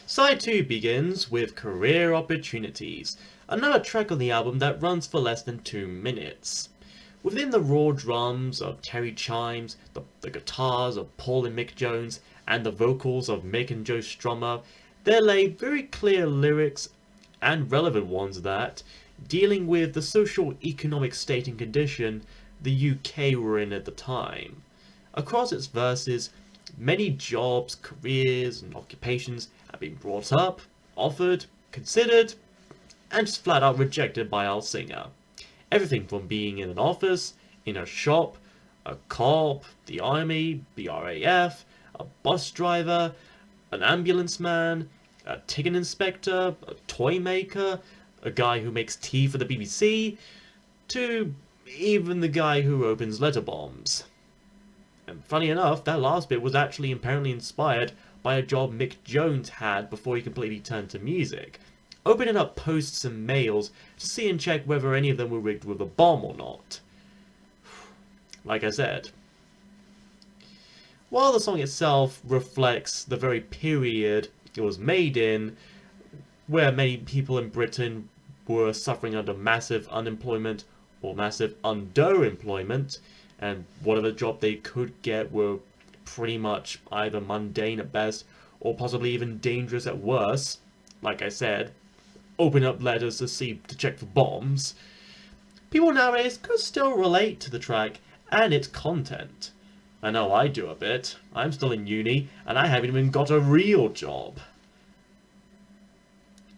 Side 2 begins with Career Opportunities, another track on the album that runs for less than 2 minutes. Within the raw drums of Terry Chimes, the guitars of Paul and Mick Jones, and the vocals of Mick and Joe Strummer, there lay very clear lyrics, and relevant ones that, dealing with the social economic state and condition the UK were in at the time. Across its verses, many jobs, careers, and occupations have been brought up, offered, considered, and just flat out rejected by our singer. Everything from being in an office, in a shop, a cop, the army, the RAF, a bus driver, an ambulance man, a ticket inspector, a toy maker, a guy who makes tea for the BBC, to even the guy who opens letter bombs. And funny enough, that last bit was actually apparently inspired by a job Mick Jones had before he completely turned to music, opening up posts and mails to see and check whether any of them were rigged with a bomb or not. Like I said, while the song itself reflects the very period it was made in, where many people in Britain were suffering under massive unemployment or massive underemployment, and whatever job they could get were pretty much either mundane at best or possibly even dangerous at worst. Like I said, open up letters to check for bombs. People nowadays could still relate to the track and its content. I know I do a bit. I'm still in uni and I haven't even got a real job.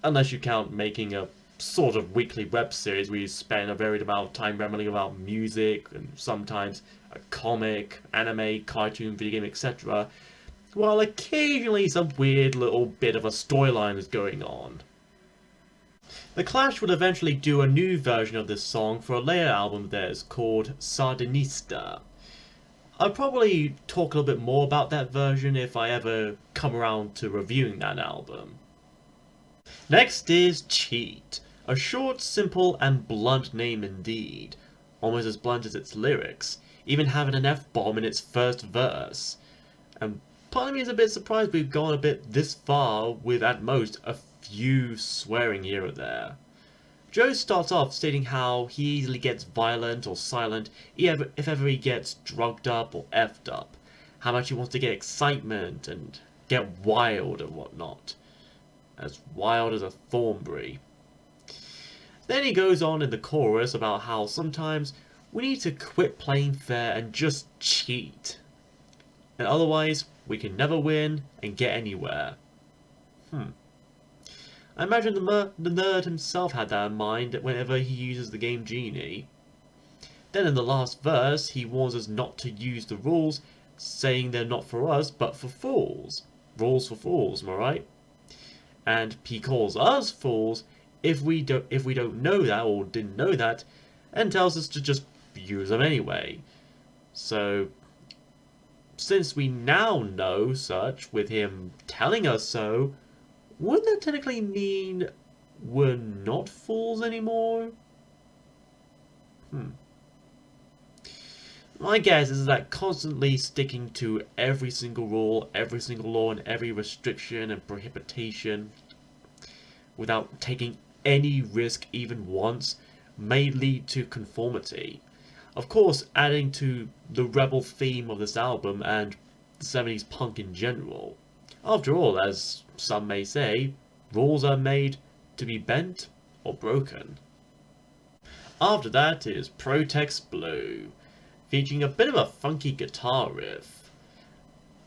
Unless you count making a sort of weekly web series where you spend a varied amount of time rambling about music and sometimes a comic, anime, cartoon, video game, etc. While occasionally some weird little bit of a storyline is going on. The Clash would eventually do a new version of this song for a later album of theirs called Sardinista. I'll probably talk a little bit more about that version if I ever come around to reviewing that album. Next is Cheat, a short, simple, and blunt name indeed. Almost as blunt as its lyrics, even having an F-bomb in its first verse. And part of me is a bit surprised we've gone a bit this far with at most a few swearing here or there. Joe starts off stating how he easily gets violent or silent if ever he gets drugged up or effed up. How much he wants to get excitement and get wild and whatnot. As wild as a Thornbury. Then he goes on in the chorus about how sometimes we need to quit playing fair and just cheat. And otherwise, we can never win and get anywhere. I imagine the nerd himself had that in mind whenever he uses the game Genie. Then in the last verse, he warns us not to use the rules, saying they're not for us, but for fools. Rules for fools, am I right? And he calls us fools if we don't know that or didn't know that, and tells us to just use them anyway. So, since we now know such, with him telling us so, wouldn't that technically mean we're not fools anymore? My guess is that constantly sticking to every single rule, every single law, and every restriction and prohibition without taking any risk even once may lead to conformity. Of course, adding to the rebel theme of this album and the 70s punk in general. After all, as some may say, rules are made to be bent or broken. After that is Protex Blue, featuring a bit of a funky guitar riff.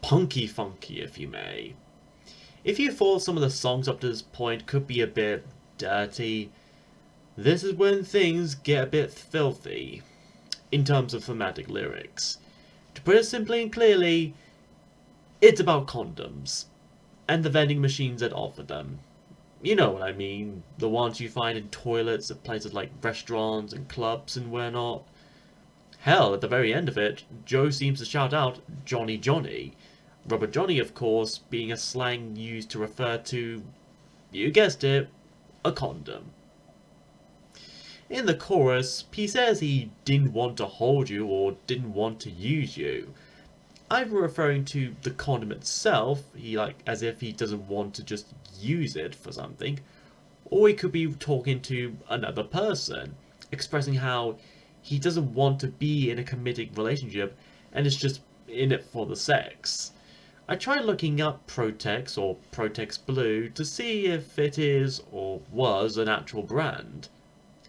Punky funky, if you may. If you thought some of the songs up to this point could be a bit dirty, this is when things get a bit filthy, in terms of thematic lyrics. To put it simply and clearly, it's about condoms, and the vending machines that offer them. You know what I mean, the ones you find in toilets at places like restaurants and clubs and whatnot. Hell, at the very end of it, Joe seems to shout out, "Johnny Johnny." Rubber Johnny, of course, being a slang used to refer to, you guessed it, a condom. In the chorus, he says he didn't want to hold you or didn't want to use you. either referring to the condom itself, as if he doesn't want to just use it for something, or he could be talking to another person, expressing how he doesn't want to be in a committed relationship and is just in it for the sex. I tried looking up Protex or Protex Blue to see if it is or was an actual brand,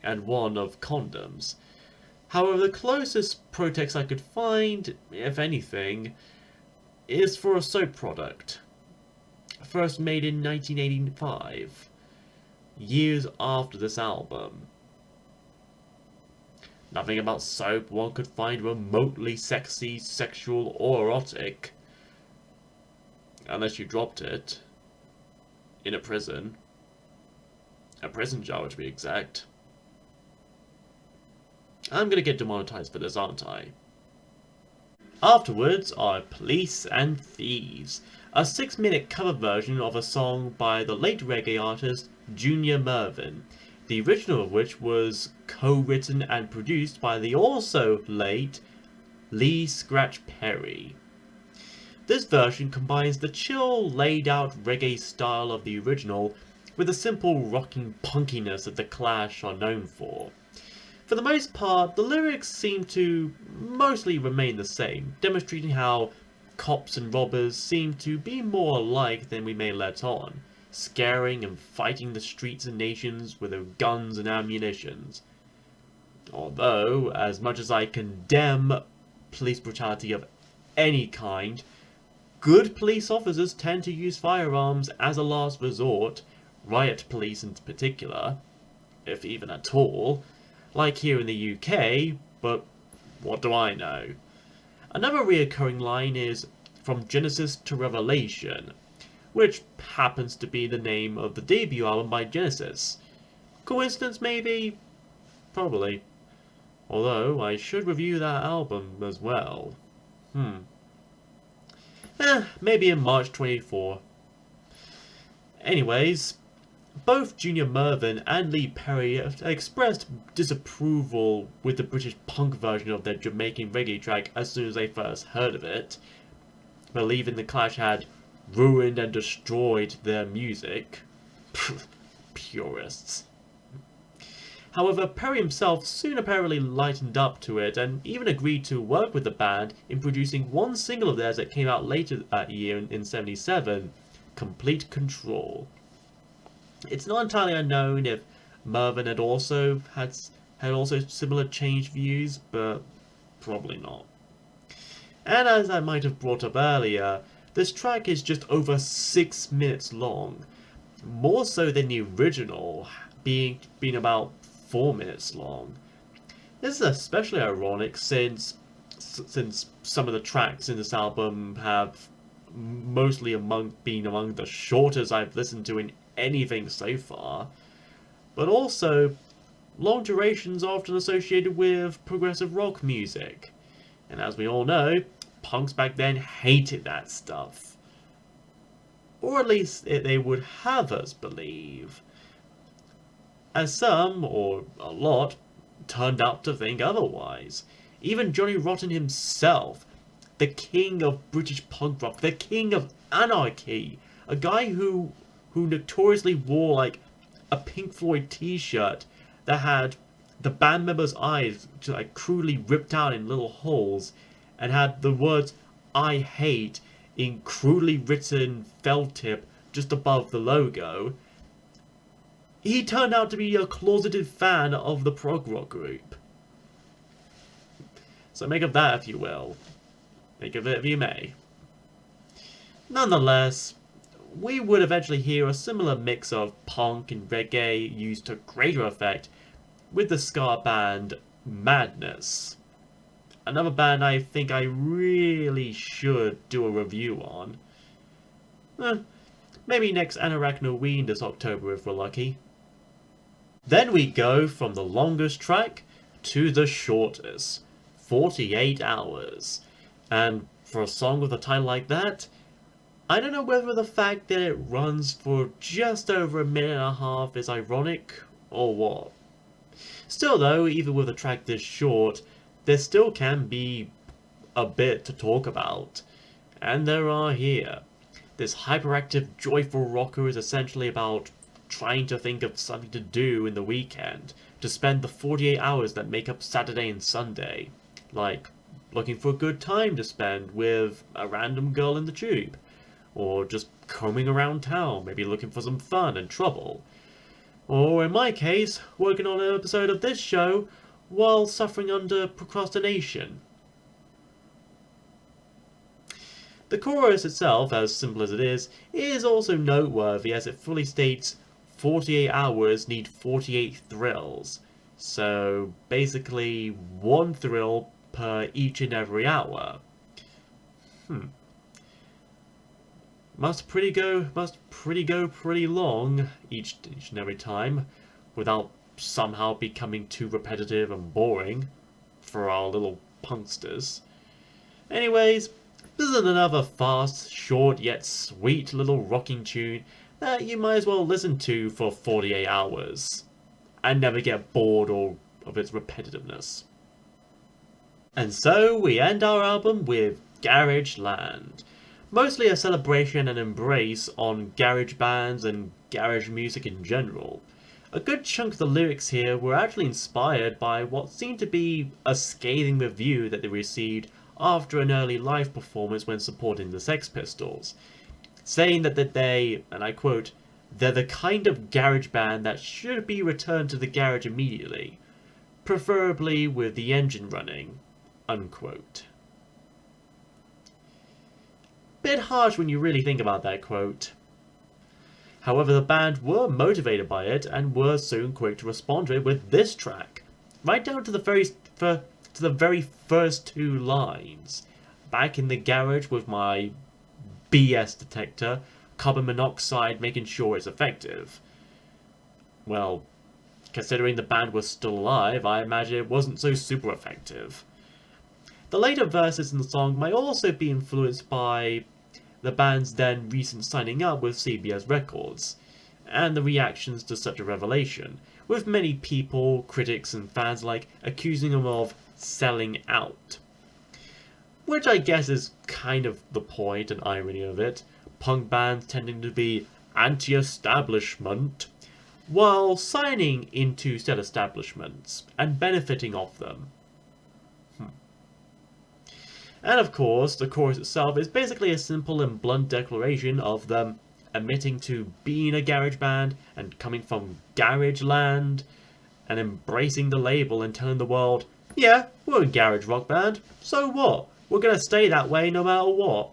and one of condoms. However, the closest Protex I could find, if anything, is for a soap product. First made in 1985, years after this album. Nothing about soap one could find remotely sexy, sexual, or erotic. Unless you dropped it. In a prison. A prison jar, to be exact. I'm gonna get demonetized for this, aren't I? Afterwards are Police and Thieves, a 6-minute cover version of a song by the late reggae artist Junior Murvin, the original of which was co-written and produced by the also late Lee Scratch Perry. This version combines the chill, laid-out reggae style of the original with the simple rocking punkiness that the Clash are known for. For the most part, the lyrics seem to mostly remain the same, demonstrating how cops and robbers seem to be more alike than we may let on, scaring and fighting the streets and nations with their guns and ammunitions. Although, as much as I condemn police brutality of any kind, good police officers tend to use firearms as a last resort, riot police in particular, if even at all, like here in the UK, but what do I know? Another reoccurring line is From Genesis to Revelation, which happens to be the name of the debut album by Genesis. Coincidence maybe? Probably. Although, I should review that album as well. Maybe in March 24. Anyways, both Junior Murvin and Lee Perry have expressed disapproval with the British punk version of their Jamaican reggae track as soon as they first heard of it, believing the Clash had ruined and destroyed their music. Purists. However, Perry himself soon apparently lightened up to it and even agreed to work with the band in producing one single of theirs that came out later that year in 77, Complete Control. It's not entirely unknown if Mervyn had also similar changed views, but probably not. And as I might have brought up earlier, this track is just over 6 minutes long, more so than the original, being about 4 minutes long. This is especially ironic since some of the tracks in this album have mostly been among the shortest I've listened to in anything so far, but also long durations are often associated with progressive rock music, and as we all know, punks back then hated that stuff. Or at least they would have us believe, as some, or a lot, turned out to think otherwise. Even Johnny Rotten himself, the king of British punk rock, the king of anarchy, a guy who notoriously wore like a Pink Floyd t-shirt that had the band members' eyes like crudely ripped out in little holes and had the words "I hate" in crudely written felt tip just above the logo. He turned out to be a closeted fan of the prog rock group. So make of that if you will. Make of it if you may. Nonetheless, we would eventually hear a similar mix of punk and reggae used to greater effect with the ska band Madness. Another band I think I really should do a review on. Maybe next Anorak this October if we're lucky. Then we go from the longest track to the shortest, 48 hours. And for a song with a title like that, I don't know whether the fact that it runs for just over a minute and a half is ironic or what. Still though, even with a track this short, there still can be a bit to talk about. And there are here. This hyperactive, joyful rocker is essentially about trying to think of something to do in the weekend, to spend the 48 hours that make up Saturday and Sunday. Like looking for a good time to spend with a random girl in the tube, or just combing around town, maybe looking for some fun and trouble. Or in my case, working on an episode of this show while suffering under procrastination. The chorus itself, as simple as it is also noteworthy as it fully states 48 hours need 48 thrills. So basically one thrill per each and every hour. Must go pretty long each and every time without somehow becoming too repetitive and boring for our little punksters. Anyways, this is another fast, short, yet sweet little rocking tune that you might as well listen to for 48 hours and never get bored of its repetitiveness. And so we end our album with Garageland. Mostly a celebration and embrace on garage bands and garage music in general. A good chunk of the lyrics here were actually inspired by what seemed to be a scathing review that they received after an early live performance when supporting the Sex Pistols, saying that they, and I quote, "they're the kind of garage band that should be returned to the garage immediately, preferably with the engine running," unquote. Bit harsh when you really think about that quote. However, the band were motivated by it and were soon quick to respond to it with this track, right down to the very first two lines. "Back in the garage with my BS detector, carbon monoxide making sure it's effective." Well, considering the band was still alive, I imagine it wasn't so super effective. The later verses in the song might also be influenced by the band's then recent signing up with CBS Records, and the reactions to such a revelation, with many people, critics and fans alike, accusing them of selling out. Which I guess is kind of the point and irony of it, punk bands tending to be anti-establishment, while signing into said establishments and benefiting off them. And of course, the chorus itself is basically a simple and blunt declaration of them admitting to being a garage band and coming from Garageland and embracing the label and telling the world, yeah, we're a garage rock band, so what? We're gonna stay that way no matter what.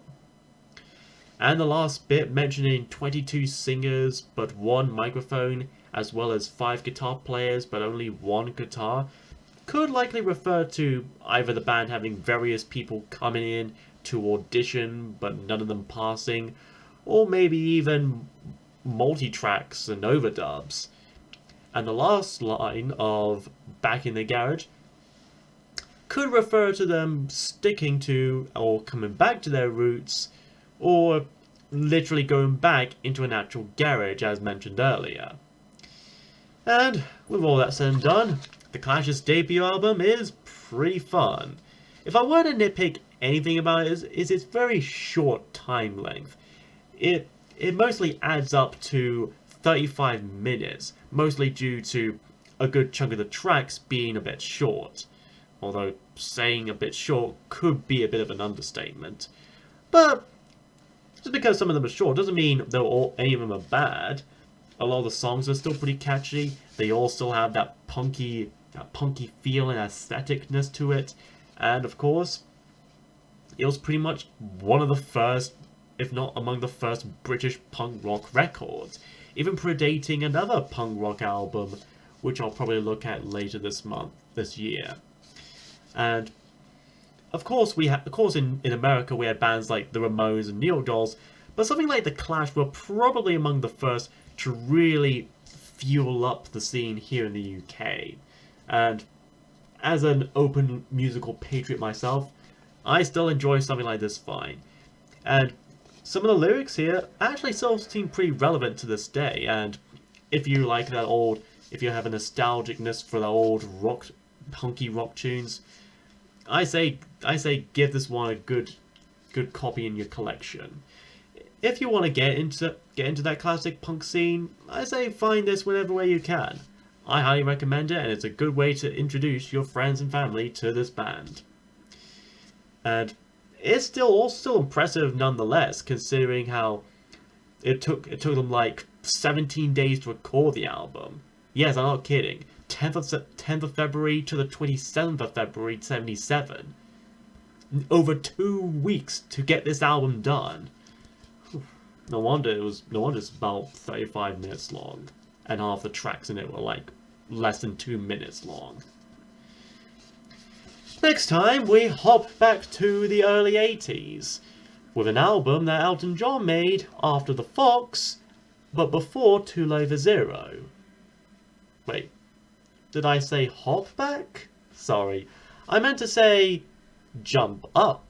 And the last bit mentioning 22 singers but one microphone, as well as 5 guitar players but only one guitar, could likely refer to either the band having various people coming in to audition but none of them passing, or maybe even multi-tracks and overdubs. And the last line of "back in the garage" could refer to them sticking to or coming back to their roots, or literally going back into an actual garage as mentioned earlier. And with all that said and done, the Clash's debut album is pretty fun. If I were to nitpick anything about it, is its very short time length. It mostly adds up to 35 minutes, mostly due to a good chunk of the tracks being a bit short. Although saying a bit short could be a bit of an understatement. But just because some of them are short doesn't mean any of them are bad. A lot of the songs are still pretty catchy. They all still have that punky feel and aestheticness to it. And of course, it was pretty much one of the first, if not among the first, British punk rock records, even predating another punk rock album, which I'll probably look at later this year. And of course, in America we had bands like the Ramones and Neo Dolls, but something like the Clash were probably among the first to really fuel up the scene here in the UK. And as an open musical patriot myself, I still enjoy something like this fine. And some of the lyrics here actually still seem pretty relevant to this day, and if you like if you have a nostalgicness for the old punky rock tunes, I say give this one good copy in your collection. If you want to get into that classic punk scene, I say find this whenever way you can. I highly recommend it, and it's a good way to introduce your friends and family to this band. And it's still impressive nonetheless, considering how it took them like 17 days to record the album. Yes, I'm not kidding. 10th of February to the 27th of February 77. Over 2 weeks to get this album done. No wonder it's about 35 minutes long, and half the tracks in it were like less than 2 minutes long. Next time we hop back to the early 80s with an album that Elton John made after The Fox, but before Too Low for Zero. Wait, did I say hop back? Sorry, I meant to say jump up.